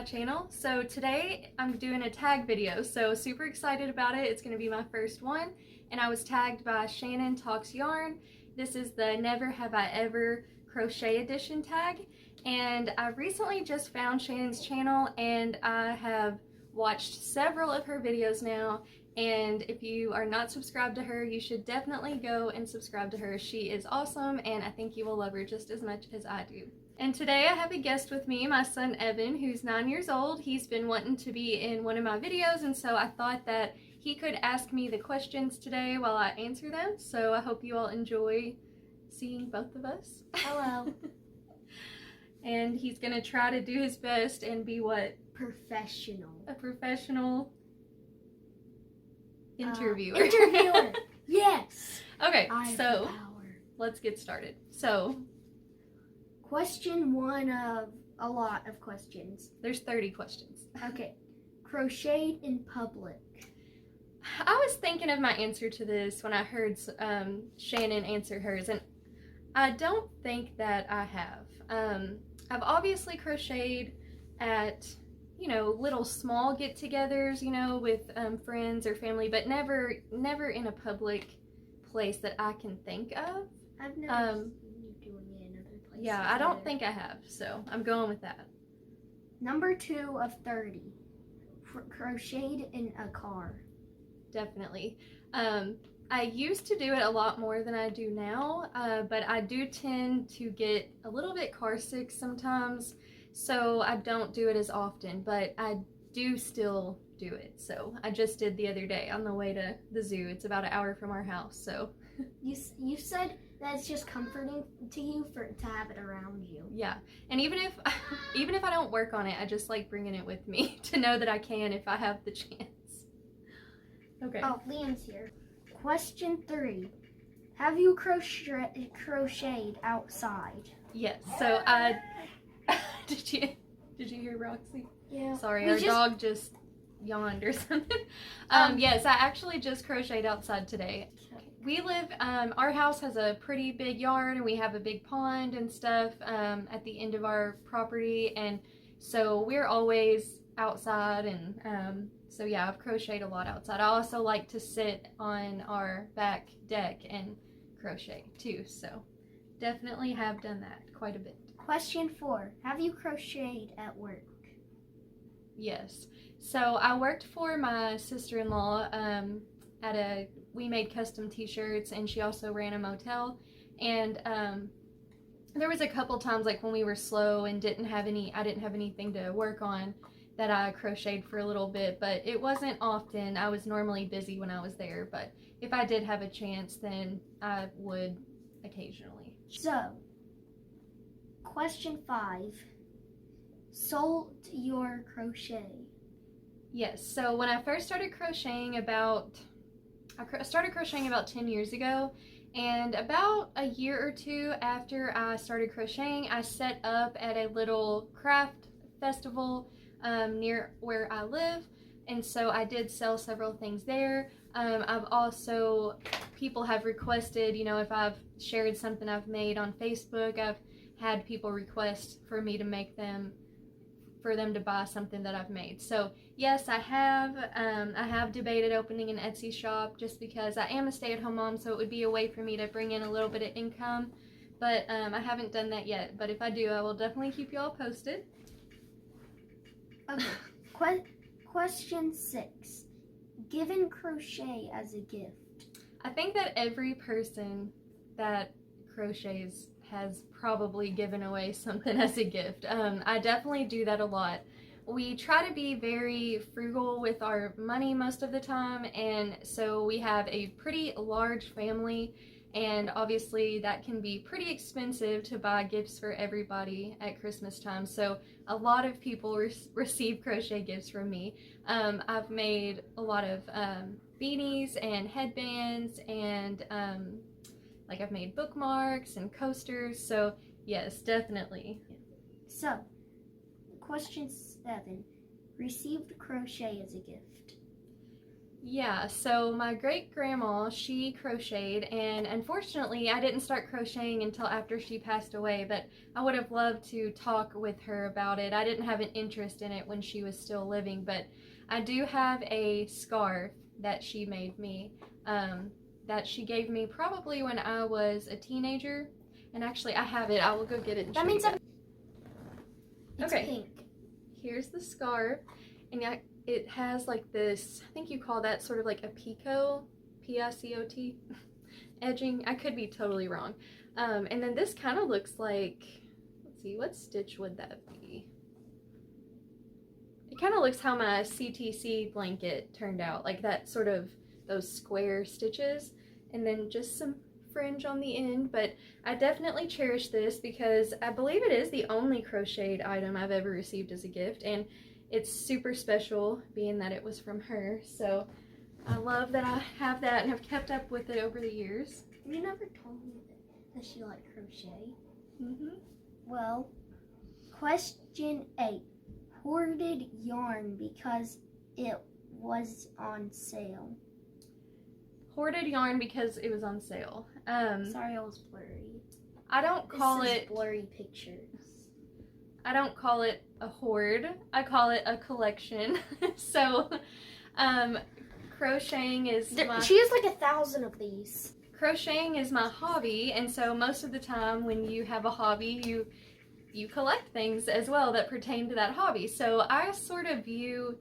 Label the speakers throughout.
Speaker 1: my channel. So today I'm doing a tag video, so super excited about it. It's going to be my first one, and I was tagged by Shannon Talks Yarn. This is the Never Have I Ever Crochet Edition tag, and I recently just found Shannon's channel and I have watched several of her videos now, and if you are not subscribed to her, you should definitely go and subscribe to her. She is awesome, and I think you will love her just as much as I do. And today I have a guest with me, my son Evan, who's 9 years old. He's been wanting to be in one of my videos, and so I thought that he could ask me the questions today while I answer them. So I hope you all enjoy seeing both of us.
Speaker 2: Hello.
Speaker 1: And he's gonna try to do his best and be what?
Speaker 2: Professional.
Speaker 1: A professional interviewer.
Speaker 2: Interviewer. Yes.
Speaker 1: Okay,
Speaker 2: I have
Speaker 1: so
Speaker 2: the power.
Speaker 1: let's get started. So
Speaker 2: Question one of a lot of questions.
Speaker 1: there's 30 questions.
Speaker 2: Okay. Crocheted in public.
Speaker 1: I was thinking of my answer to this when I heard Shannon answer hers, and I don't think that I have. I've obviously crocheted at, you know, little small get-togethers, you know, with friends or family, but never in a public place that I can think of.
Speaker 2: I've never seen you doing it in other places.
Speaker 1: Yeah, I don't think I have, so I'm going with that.
Speaker 2: Number 2 of 30. Crocheted in a car.
Speaker 1: Definitely. I used to do it a lot more than I do now, but I do tend to get a little bit car sick sometimes, so I don't do it as often, but I do still do it. So I just did the other day on the way to the zoo. It's about an hour from our house, so.
Speaker 2: You said that it's just comforting to you to have it around you.
Speaker 1: Yeah, and even if I don't work on it, I just like bringing it with me to know that I can if I have the chance. Okay.
Speaker 2: Oh, Liam's here. Question 3. Have you crocheted outside?
Speaker 1: Yes. So I did you hear Roxy?
Speaker 2: Yeah.
Speaker 1: Sorry, our dog just yawned or something. Yes, I actually just crocheted outside today. We live, our house has a pretty big yard, and we have a big pond and stuff at the end of our property, and so we're always outside, and so yeah, I've crocheted a lot outside. I also like to sit on our back deck and crochet too, so definitely have done that quite a bit.
Speaker 2: Question 4. Have you crocheted at work?
Speaker 1: Yes. So I worked for my sister-in-law we made custom t-shirts, and she also ran a motel, and there was a couple times like when we were slow and I didn't have anything to work on that I crocheted for a little bit, but it wasn't often. I was normally busy when I was there, but if I did have a chance, then I would occasionally.
Speaker 2: So, question 5. Sold your crochet?
Speaker 1: Yes, so when I first started crocheting I started crocheting about 10 years ago, and about a year or two after I started crocheting, I set up at a little craft festival near where I live, and so I did sell several things there. I've also, people have requested, you know, if I've shared something I've made on Facebook, I've had people request for me to make them, for them to buy something that I've made. So yes, I have debated opening an Etsy shop just because I am a stay-at-home mom, so it would be a way for me to bring in a little bit of income, but I haven't done that yet. But if I do, I will definitely keep you all posted.
Speaker 2: Okay. Question 6. Given crochet as a gift?
Speaker 1: I think that every person that crochets has probably given away something as a gift. I definitely do that a lot. We try to be very frugal with our money most of the time, and so we have a pretty large family, and obviously that can be pretty expensive to buy gifts for everybody at Christmas time. So a lot of people receive crochet gifts from me. I've made a lot of beanies and headbands, and like I've made bookmarks and coasters, so yes, definitely.
Speaker 2: So, question 7. Received crochet as a gift?
Speaker 1: Yeah, so my great grandma, she crocheted, and unfortunately, I didn't start crocheting until after she passed away, but I would have loved to talk with her about it. I didn't have an interest in it when she was still living, but I do have a scarf that she made me, that she gave me probably when I was a teenager. And actually, I have it. I will go get it and
Speaker 2: That
Speaker 1: show
Speaker 2: means
Speaker 1: you.
Speaker 2: it's
Speaker 1: Okay.
Speaker 2: pink.
Speaker 1: Here's the scarf, and it has like this, I think you call that sort of like a picot, P-I-C-O-T, edging. I could be totally wrong. And then this kind of looks like, let's see, what stitch would that be? It kind of looks how my CTC blanket turned out, like that sort of, those square stitches, and then just some fringe on the end. But I definitely cherish this because I believe it is the only crocheted item I've ever received as a gift, and it's super special being that it was from her. So I love that I have that and have kept up with it over the years.
Speaker 2: You never told me that she liked crochet.
Speaker 1: Mm-hmm.
Speaker 2: Well, question 8. Hoarded yarn because it was on sale.
Speaker 1: Hoarded yarn because it was on sale.
Speaker 2: Sorry, I was blurry.
Speaker 1: I don't call
Speaker 2: This is
Speaker 1: it
Speaker 2: blurry pictures.
Speaker 1: I don't call it a hoard. I call it a collection. So, crocheting is
Speaker 2: She has like 1,000 of these.
Speaker 1: crocheting is my hobby, and so most of the time when you have a hobby, you collect things as well that pertain to that hobby. So I sort of view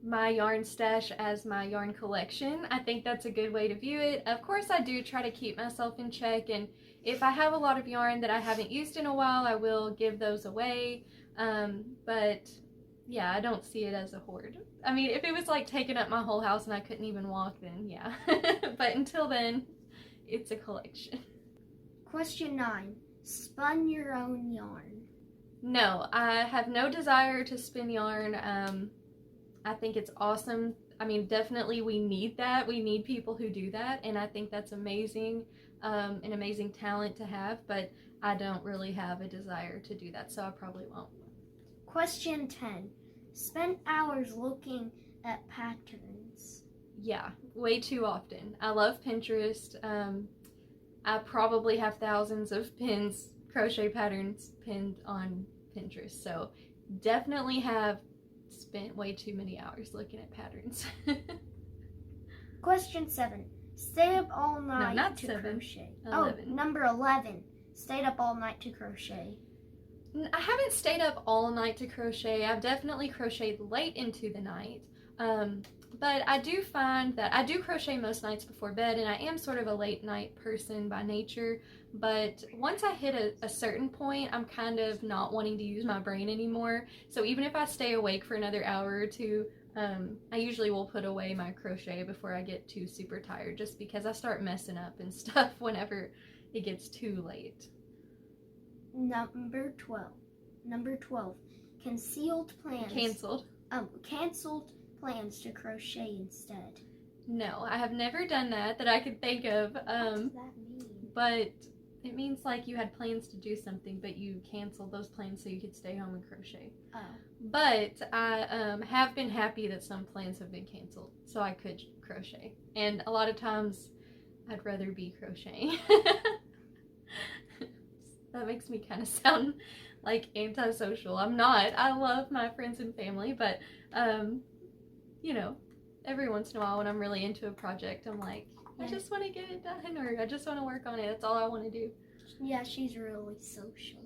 Speaker 1: my yarn stash as my yarn collection. I think that's a good way to view it. Of course, I do try to keep myself in check, and if I have a lot of yarn that I haven't used in a while, I will give those away. But yeah, I don't see it as a hoard. I mean, if it was like taking up my whole house and I couldn't even walk, then yeah. But until then, it's a collection.
Speaker 2: Question 9. Spun your own yarn.
Speaker 1: No, I have no desire to spin yarn. I think it's awesome. I mean, definitely we need that. We need people who do that, and I think that's amazing, an amazing talent to have, but I don't really have a desire to do that, so I probably won't.
Speaker 2: Question 10. Spent hours looking at patterns.
Speaker 1: Yeah, way too often. I love Pinterest. I probably have thousands of crochet patterns pinned on Pinterest, so definitely have spent way too many hours looking at patterns.
Speaker 2: Question 7. Stayed up all night
Speaker 1: not
Speaker 2: to
Speaker 1: 7.
Speaker 2: crochet.
Speaker 1: 11.
Speaker 2: Oh, number 11. Stayed up all night to crochet.
Speaker 1: I haven't stayed up all night to crochet. I've definitely crocheted late into the night. But I do find that I do crochet most nights before bed, and I am sort of a late night person by nature. But once I hit a certain point, I'm kind of not wanting to use my brain anymore. So even if I stay awake for another hour or two, I usually will put away my crochet before I get too super tired, just because I start messing up and stuff whenever it gets too late.
Speaker 2: Number 12. Number 12. Canceled plans. Canceled plans to crochet instead.
Speaker 1: No, I have never done that I could think of.
Speaker 2: What does that mean?
Speaker 1: But it means like you had plans to do something, but you canceled those plans so you could stay home and crochet.
Speaker 2: Oh.
Speaker 1: But I have been happy that some plans have been canceled, so I could crochet. And a lot of times, I'd rather be crocheting. That makes me kind of sound like antisocial. I'm not. I love my friends and family, but you know, every once in a while when I'm really into a project, I'm like, I just want to get it done, or I just want to work on it. That's all I want to do.
Speaker 2: Yeah, she's really social,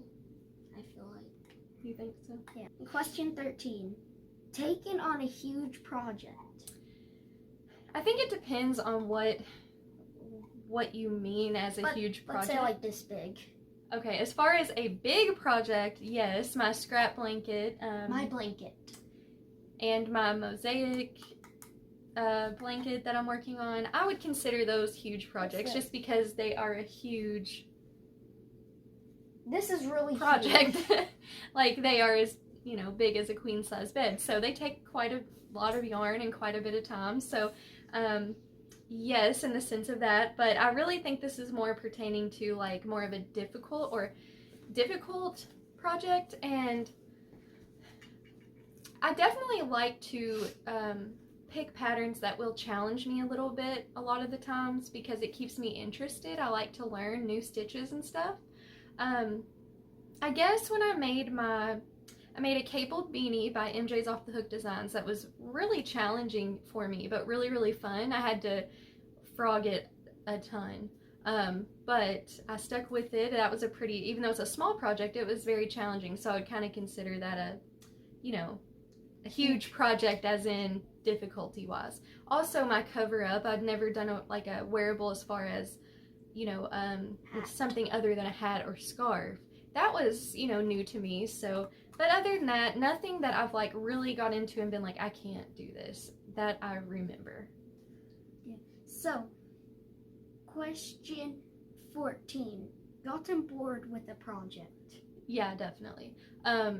Speaker 2: I feel like.
Speaker 1: You think so?
Speaker 2: Yeah. Question 13. Taken on a huge project.
Speaker 1: I think it depends on what you mean as a huge project.
Speaker 2: Let's say like this big.
Speaker 1: Okay, as far as a big project, yes, my scrap blanket.
Speaker 2: My blanket.
Speaker 1: And my mosaic blanket that I'm working on, I would consider those huge projects just because they are a huge
Speaker 2: This is really
Speaker 1: project. Like they are as, you know, big as a queen size bed. So they take quite a lot of yarn and quite a bit of time. So yes, in the sense of that, but I really think this is more pertaining to like more of a difficult project, and I definitely like to pick patterns that will challenge me a little bit a lot of the times because it keeps me interested. I like to learn new stitches and stuff. I guess when I made a cabled beanie by MJ's Off the Hook Designs that was really challenging for me, but really, really fun. I had to frog it a ton. But I stuck with it. That was even though it's a small project, it was very challenging. So I would kind of consider that a huge project as in difficulty wise. Also my cover up, I'd never done a wearable as far as, something other than a hat or scarf. That was, new to me. So, but other than that, nothing that I've really got into and been like, I can't do this, that I remember.
Speaker 2: Yeah. So, question 14. Gotten bored with a project?
Speaker 1: Yeah, definitely.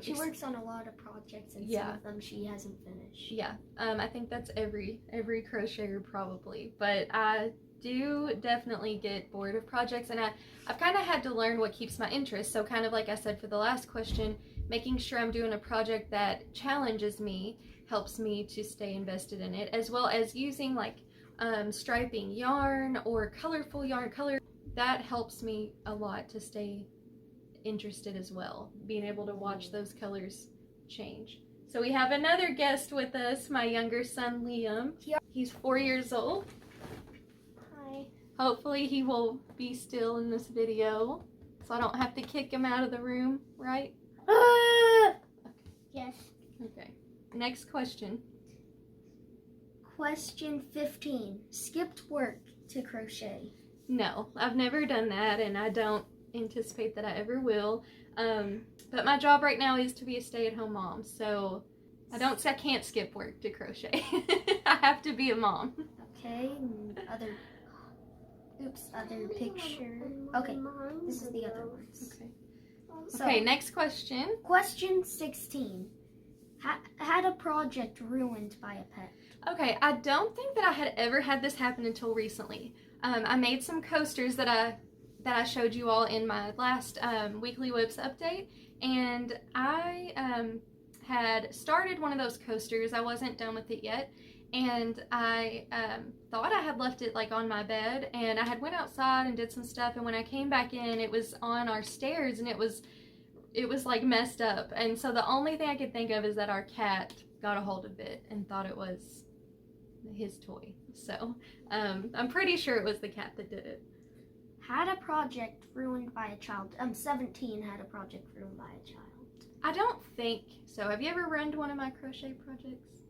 Speaker 2: She works on a lot of projects and some of them she hasn't finished.
Speaker 1: Yeah, I think that's every crocheter probably, but I do definitely get bored of projects, and I've kind of had to learn what keeps my interest. So kind of like I said for the last question, making sure I'm doing a project that challenges me helps me to stay invested in it, as well as using striping yarn or colorful yarn color. That helps me a lot to stay interested as well, being able to watch those colors change. So we have another guest with us, my younger son Liam. He's 4 years old.
Speaker 2: Hi.
Speaker 1: Hopefully he will be still in this video so I don't have to kick him out of the room, right?
Speaker 2: Okay. Yes.
Speaker 1: Okay. Next question.
Speaker 2: Question 15. Skipped work to crochet?
Speaker 1: No, I've never done that, and I don't anticipate that I ever will. But my job right now is to be a stay-at-home mom, so I can't skip work to crochet. I have to be a mom.
Speaker 2: Okay, other picture. Okay, this is the other ones.
Speaker 1: Okay. Okay, next question.
Speaker 2: Question 16. Had a project ruined by a pet?
Speaker 1: Okay, I don't think that I had ever had this happen until recently. I made some coasters that I showed you all in my last Weekly Whips update, and I had started one of those coasters. I wasn't done with it yet, and I thought I had left it on my bed, and I had went outside and did some stuff, and when I came back in, it was on our stairs, and it was messed up, and so the only thing I could think of is that our cat got a hold of it and thought it was his toy. So I'm pretty sure it was the cat that did it.
Speaker 2: Had a project ruined by a child. 17 had a project ruined by a child.
Speaker 1: I don't think so. Have you ever ruined one of my crochet projects?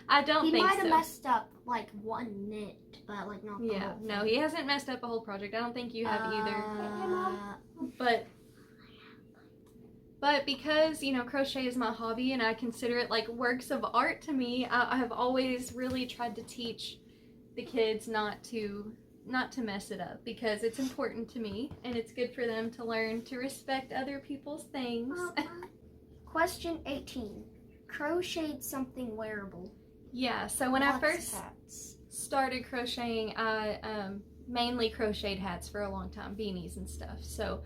Speaker 1: I don't think so.
Speaker 2: He might have messed up one knit, but not the whole thing.
Speaker 1: No, he hasn't messed up a whole project. I don't think you have either. But because, crochet is my hobby and I consider it works of art to me, I have always really tried to teach the kids not to mess it up, because it's important to me and it's good for them to learn to respect other people's things.
Speaker 2: Question 18. Crocheted something wearable?
Speaker 1: Yeah, so when I first started crocheting, I mainly crocheted hats for a long time, beanies and stuff. So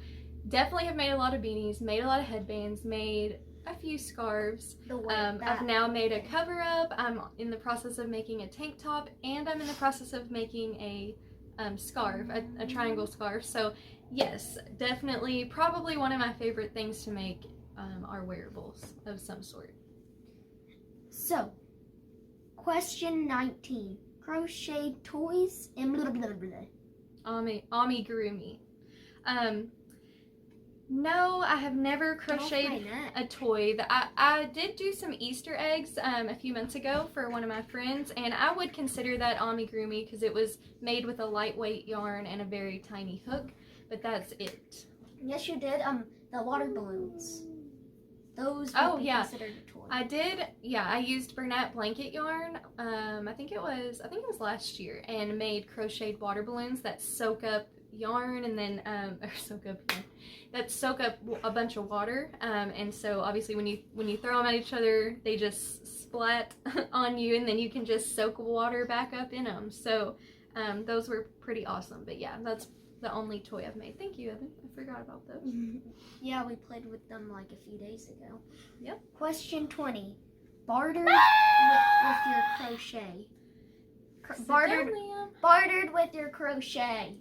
Speaker 1: definitely have made a lot of beanies, made a lot of headbands, made a few scarves. I've now made a cover up. I'm in the process of making a tank top, and I'm in the process of making a scarf, a triangle scarf. So yes, definitely, probably one of my favorite things to make are wearables of some sort.
Speaker 2: So, question 19. Crochet toys and blah blah blah.
Speaker 1: Amigurumi. No, I have never crocheted a toy. I did do some Easter eggs a few months ago for one of my friends, and I would consider that amigurumi because it was made with a lightweight yarn and a very tiny hook, but that's it.
Speaker 2: Yes, you did. The water balloons. Those would be considered a toy.
Speaker 1: I did. Yeah, I used Bernat blanket yarn. I think it was last year, and made crocheted water balloons that soak up yarn and then soak up a bunch of water, and so obviously when you throw them at each other, they just splat on you, and then you can just soak water back up in them. So those were pretty awesome. But yeah, that's the only toy I've made. Thank you, Evan. I forgot about those.
Speaker 2: Yeah, we played with them a few days ago.
Speaker 1: Yep.
Speaker 2: Question 20. bartered with your crochet. Bartered with your crochet.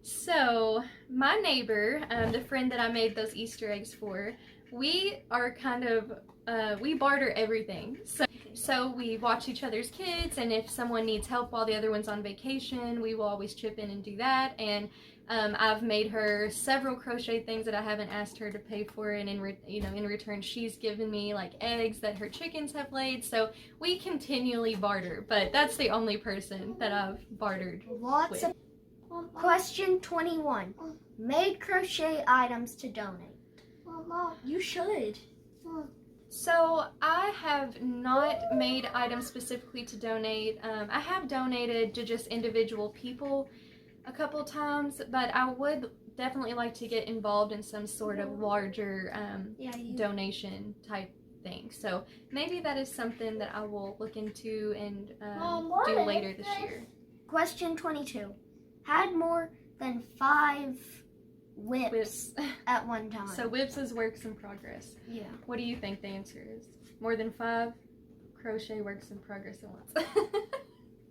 Speaker 1: So, my neighbor, the friend that I made those Easter eggs for, we are kind of, we barter everything. So we watch each other's kids, and if someone needs help while the other one's on vacation, we will always chip in and do that. And I've made her several crochet things that I haven't asked her to pay for, and in return she's given me like eggs that her chickens have laid. So we continually barter, but that's the only person that I've bartered with.
Speaker 2: Question 21. Made crochet items to donate. You should.
Speaker 1: So I have not made items specifically to donate. I have donated to just individual people a couple times, but I would definitely like to get involved in some sort of larger donation type thing. So maybe that is something that I will look into and do later this year.
Speaker 2: Question 22. Had more than 5 whips at one time.
Speaker 1: So whips is works in progress.
Speaker 2: Yeah.
Speaker 1: What do you think the answer is? More than 5 crochet works in progress at once.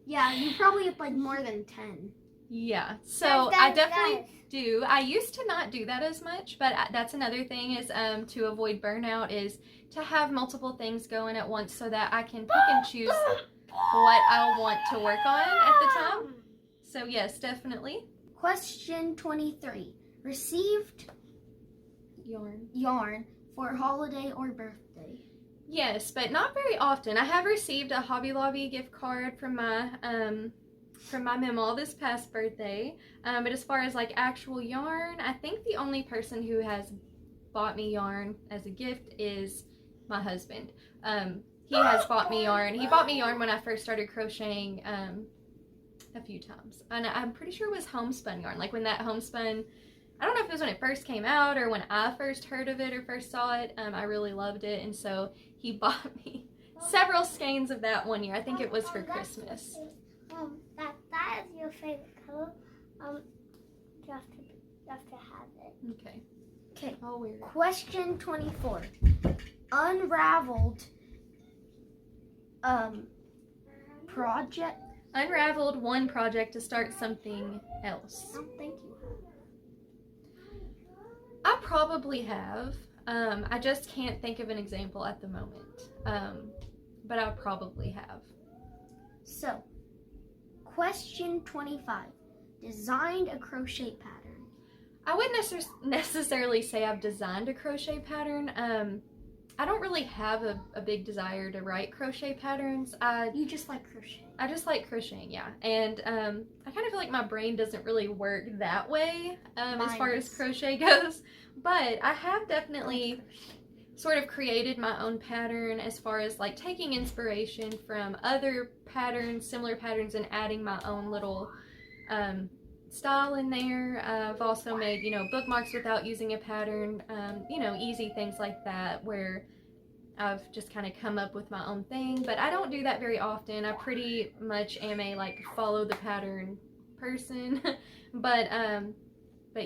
Speaker 2: Yeah, you probably have like more than 10.
Speaker 1: Yeah, so I definitely do. I used to not do that as much, but that's another thing is to avoid burnout is to have multiple things going at once so that I can pick and choose what I want to work on at the time. So yes, definitely.
Speaker 2: Question 23. Received yarn for holiday or birthday?
Speaker 1: Yes, but not very often. I have received a Hobby Lobby gift card from my Mama this past birthday. But as far as like actual yarn, I think the only person who has bought me yarn as a gift is my husband. He has bought me yarn. He bought me yarn when I first started crocheting a few times. And I'm pretty sure it was homespun yarn. Like when that homespun, I don't know if it was when it first came out or when I first heard of it or first saw it. I really loved it. And so he bought me several skeins of that one year. I think it was for Christmas.
Speaker 3: That is your favorite color. You have to have it.
Speaker 1: Okay.
Speaker 2: Okay.
Speaker 1: I'll wear it.
Speaker 2: Question 24. Unraveled project.
Speaker 1: Unraveled one project to start something else.
Speaker 2: I don't think you have.
Speaker 1: I probably have. I just can't think of an example at the moment. But I probably have.
Speaker 2: So, question 25. Designed a crochet pattern.
Speaker 1: I wouldn't necessarily say I've designed a crochet pattern. I don't really have a big desire to write crochet patterns.
Speaker 2: You just like crocheting.
Speaker 1: I just like crocheting, yeah. And I kind of feel like my brain doesn't really work that way as far as crochet goes. But I have definitely sort of created my own pattern as far as like taking inspiration from other patterns, similar patterns, and adding my own little style in there. I've also made, bookmarks without using a pattern, easy things like that where I've just kind of come up with my own thing, but I don't do that very often. I pretty much am a like follow the pattern person, but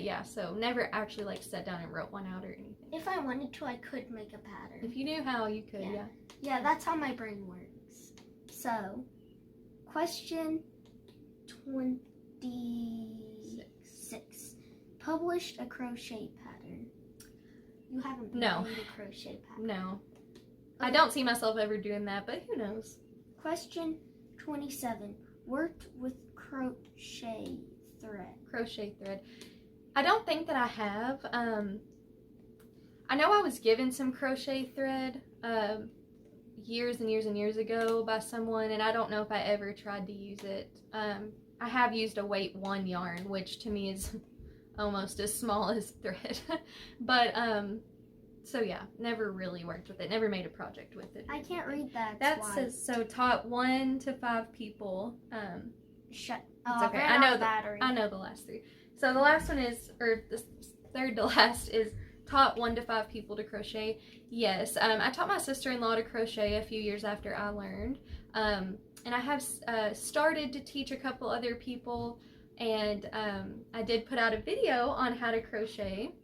Speaker 1: yeah, so never actually like sat down and wrote one out or anything.
Speaker 2: If I wanted to, I could make a pattern.
Speaker 1: If you knew how, you could, yeah.
Speaker 2: Yeah, that's how my brain works. So, question 26. Published a crochet pattern. You haven't made a crochet pattern.
Speaker 1: No.
Speaker 2: Okay.
Speaker 1: I don't see myself ever doing that, but who knows?
Speaker 2: Question 27. Worked with crochet thread.
Speaker 1: Crochet thread. I don't think that I have. I know I was given some crochet thread years and years and years ago by someone, and I don't know if I ever tried to use it. I have used a weight 1 yarn, which to me is almost as small as thread. But so yeah, never really worked with it. Never made a project with it.
Speaker 2: I can't read that.
Speaker 1: That says so taught 1 to 5 people.
Speaker 2: Shut.
Speaker 1: It's okay. I know the last 3. So the last one is, or the third to last is taught 1 to 5 people to crochet. Yes, I taught my sister-in-law to crochet a few years after I learned. And I have started to teach a couple other people, and I did put out a video on how to crochet.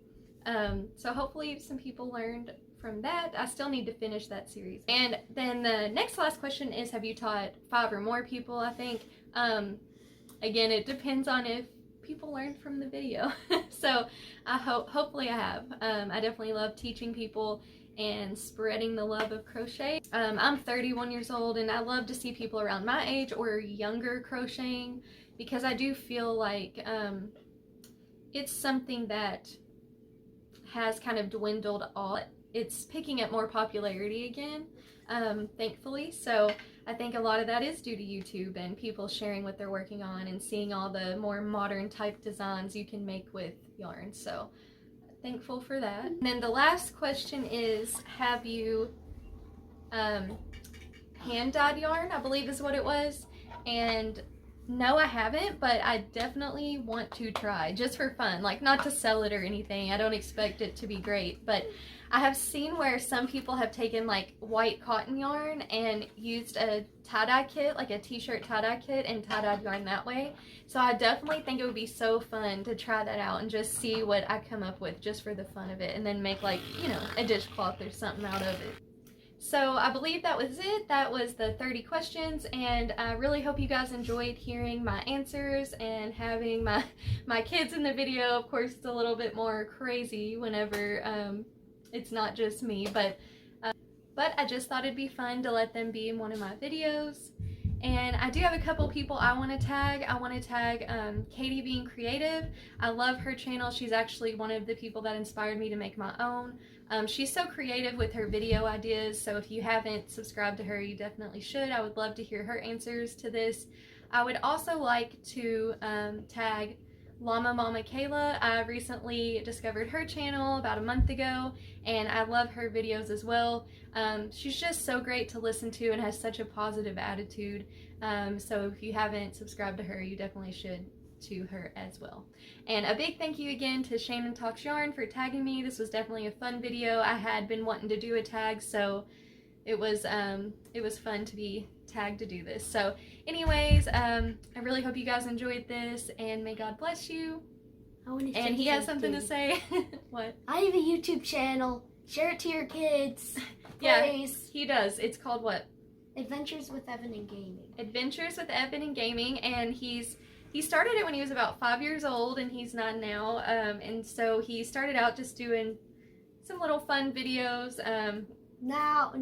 Speaker 1: So hopefully some people learned from that, I still need to finish that series. And then the last question is, have you taught 5 or more people? I think, again, it depends on if people learn from the video. So hopefully I have. I definitely love teaching people and spreading the love of crochet. I'm 31 years old, and I love to see people around my age or younger crocheting, because I do feel like it's something that has kind of dwindled off. It's picking up more popularity again, thankfully. So I think a lot of that is due to YouTube and people sharing what they're working on and seeing all the more modern type designs you can make with yarn. So thankful for that. And then the last question is, have you hand dyed yarn, I believe is what it was. And no, I haven't, but I definitely want to try, just for fun, like not to sell it or anything. I don't expect it to be great, but I have seen where some people have taken like white cotton yarn and used a tie-dye kit, like a t-shirt tie-dye kit, and tie-dyed yarn that way. So I definitely think it would be so fun to try that out and just see what I come up with just for the fun of it, and then make, like, you know, a dishcloth or something out of it. So I believe that was it. That was the 30 questions, and I really hope you guys enjoyed hearing my answers and having my kids in the video. Of course, it's a little bit more crazy whenever it's not just me, but I just thought it'd be fun to let them be in one of my videos. And I do have a couple people I want to tag. I want to tag Katie Being Creative. I love her channel. She's actually one of the people that inspired me to make my own. She's so creative with her video ideas, so if you haven't subscribed to her, you definitely should. I would love to hear her answers to this. I would also like to tag Llama Mama Kayla. I recently discovered her channel about a month ago, and I love her videos as well. She's just so great to listen to and has such a positive attitude. So if you haven't subscribed to her, you definitely should to her as well. And a big thank you again to Shannon Talks Yarn for tagging me. This was definitely a fun video. I had been wanting to do a tag, so it was fun to be tagged to do this. So anyways, I really hope you guys enjoyed this, and may God bless you. And he has something to say. What?
Speaker 2: I have a YouTube channel. Share it to your kids.
Speaker 1: Yeah,
Speaker 2: Please.
Speaker 1: he does. It's called what?
Speaker 2: Adventures with Evan and Gaming.
Speaker 1: Adventures with Evan and Gaming, and he started it when he was about 5 years old, and he's 9 now. And so he started out just doing some little fun videos.
Speaker 2: Now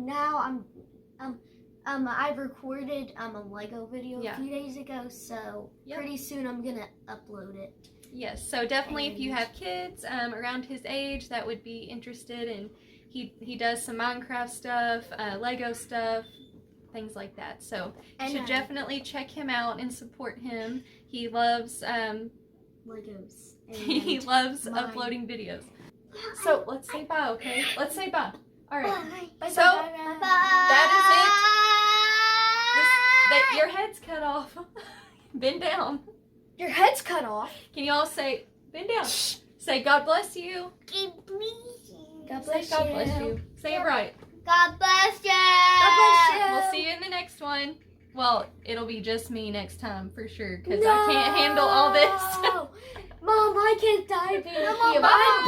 Speaker 2: I've recorded a Lego video a few days ago, so pretty soon I'm gonna upload it.
Speaker 1: Yes, so definitely if you have kids around his age that would be interested, and he does some Minecraft stuff, Lego stuff, things like that. So you should definitely check him out and support him. He loves
Speaker 2: Legos.
Speaker 1: He loves uploading videos. So let's say bye, okay? Let's say bye. All right.
Speaker 2: Bye.
Speaker 1: So that is it. Your head's cut off. Bend down.
Speaker 2: Your head's cut off.
Speaker 1: Can you all say, bend down? Say, God bless you.
Speaker 2: God bless
Speaker 1: God
Speaker 2: you.
Speaker 1: bless you. Say it right.
Speaker 3: God bless you.
Speaker 2: God bless you.
Speaker 1: We'll see you in the next one. Well, it'll be just me next time for sure, because I can't handle all this.
Speaker 2: Mom, I can't dive in.
Speaker 1: Come on,
Speaker 2: I'm